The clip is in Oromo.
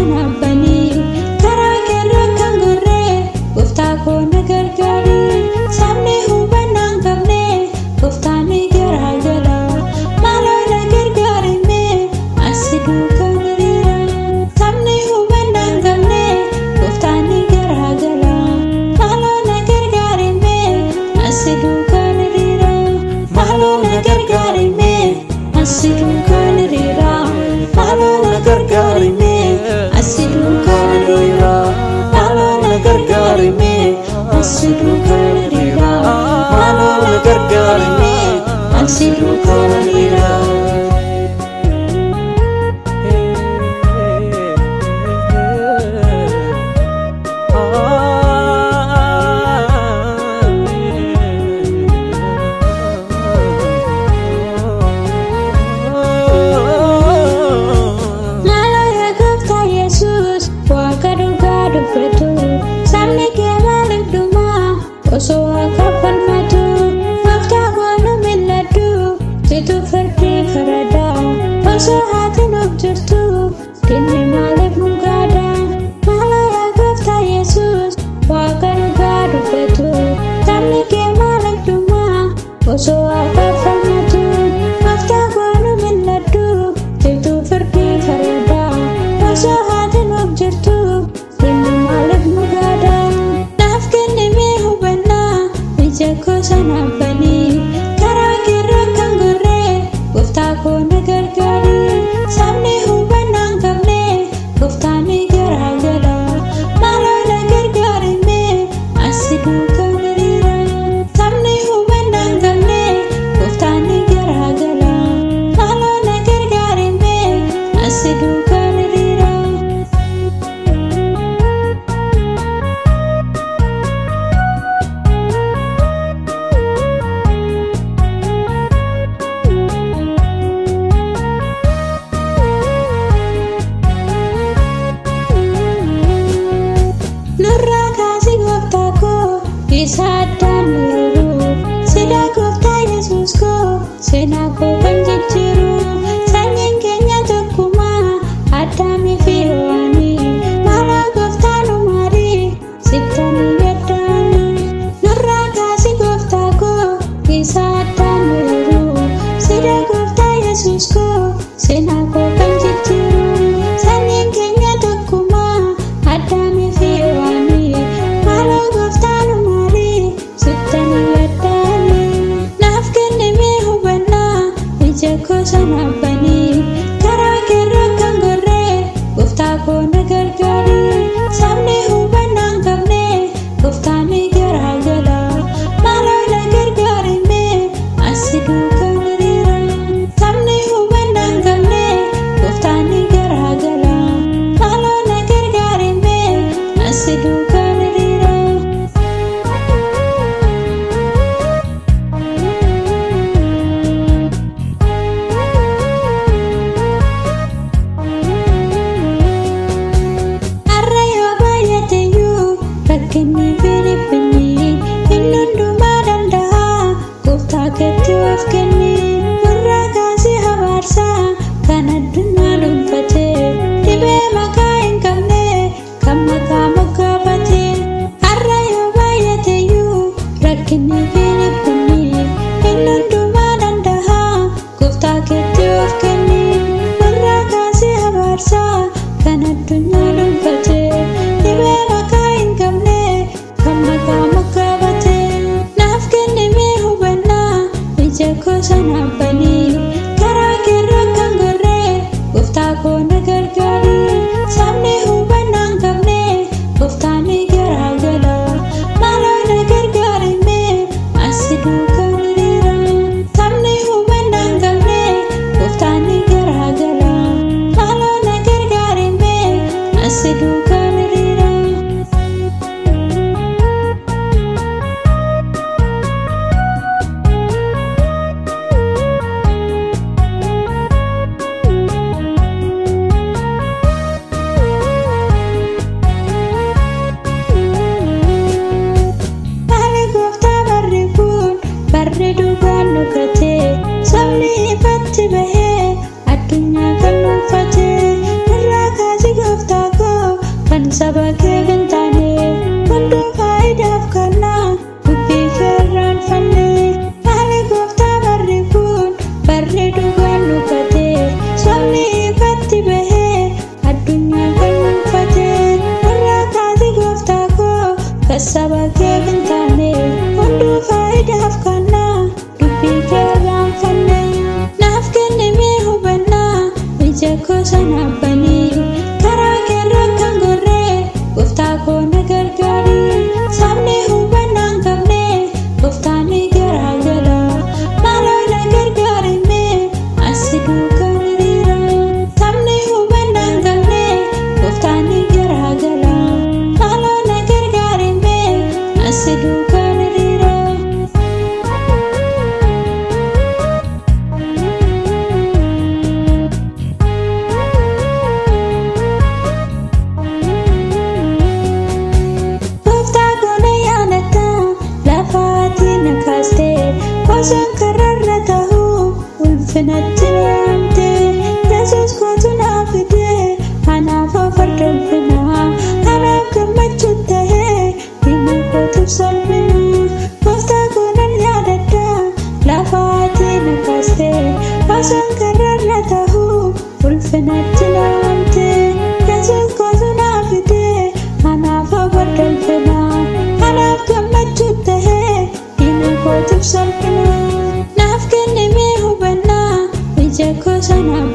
sanaabanii karaa keerra kan gorree gooftaa koo na gargaari sabni hubannaan qabne gooftaan ni garaagala maaloo na gargaarime asi duukaan hiriira sabni hubannaan qabne gooftaan ni garaagala maaloo na gargaarime asi duukaan hiriira maaloo na gargaarime asi duukaan hiriira maaloo na gargaarime asi duukaan hiriira maaloo na gargaarime asi duukaan hiriira maaloo na gargaarime asi duukaan hiriira. Sabni kee maaliif dhumaa osoo akka falmatu gooftaa koo nu mil'adhu situ firdii faradaa osoo haati nuuf jirtu dinni maaliif nu gaada maaloo yaa gooftaa Yesuus waaqa dhugaa dubbatu sabni kee maaliif dhumaa osoo akka falmatu gooftaa koo nu mil'adhu situ firdii faradaa osoo haati nuuf jirtu dinni maaliif nu gaada naaf kennime hubannaa ija koo sanaabanii karaa keerra kan gorree gooftaa koo na gargaari sabni hubannaan qabne gooftaan ni garaagala maaloo na gargaarime asi duukaan hiriira sabni hubannaan qabne gooftaan ni garaagala maaloo na gargaarime asi duukaan hiriira. Nurraa kaasii gooftaa koo isa addaan nurru sida gooftaa Yesuus koo seenaa koo kan jijjiiru sanyiin keenya tokkumaa Addaamii fi Hewaanii maaloo gooftaa nu maarii sittanii yaddaanii nurraa kaasii gooftaa koo isa addaan nurru sida gooftaa Yesuus koo seenaa koo kan jijjiiru sanyiin keenya tokkumaa Addaamii fi Hewaanii maaloo gooftaa nu maarii sittanii yaddaanii naaf kennime hubannaa ija koo sanaabanii karaa keerra kan gorree gooftaa koo na gargaari sabni hubannaan qabne gooftaan ni garaagala maaloo na gargaarime asi duukaan hiriira sabni hubannaan qabne gooftaan ni garaagala maaloo na gargaarime asi duukaan hiriira. Har'a yoo baay'ateyyuu rakkinni fi dhiphinni inni hundumaa danda'a gooftaa keetti of kenni nurraa kaasii habaarsaa kan addunyaa dhuunfate dhibee maqaa hin qabne kan maqaa moggaafate har'a yoo baay'ateyyuu rakkinni fi dhiphinni inni hundumaa danda'a gooftaa keetti of kenni nurraa kaasii habaarsaa kan addunyaa dhuunfate dhibee maqaa hin qabne kan maqaa moggaafate naaf kennime hubannaa ija koo sanaabanii karaa keerra kan gorree gooftaa koo na gargaari sabni hubannaan qabne gooftaan ni garaagala maaloo na gargaarime asi duukaan hiriira sabni hubannaan qabne gooftaan ni garaagala maaloo na gargaarime asi duukaan hiriira. saba kee hin taane hunduu faayidaaf kanna dubbii keerraan fanne maali gooftaa barri kun barri dhugaan nuffate somni ifatti bahee addunyaa kan nuffate warra kaati gooftaa koo kan saba kee hin taane hunduu faayidaaf kanna dubbii keerraan fanne naaf kennimee hubannaa ija koo sanaaf banii karaa keerra kan gorree gooftaa koo na gargaari sabni hubannaa hin qabne gooftaan ni garaagara maaloo na gargaarime asi duukaan hiriira sabni hubannaa hin qabne gooftaan ni garaagara maaloo na gargaarime asi duukaan hiriira. Osoo kararra ta'uu ulfinatti waamte Yesuus kootu naaf fide anaaf farda ulfinaa anaaf gammachuu ta'ee dhimma kootuuf salphina gooftaa koo nan yaadadha lafa ati na kaaste osoo kararra ta'uu ulfinatti waamte Yesuus kootu naaf fide anaaf farda ulfinaa anaaf gammachuu ta'ee dhimma kootuuf salphina naaf kennimee hubannaa ija koo sanaaf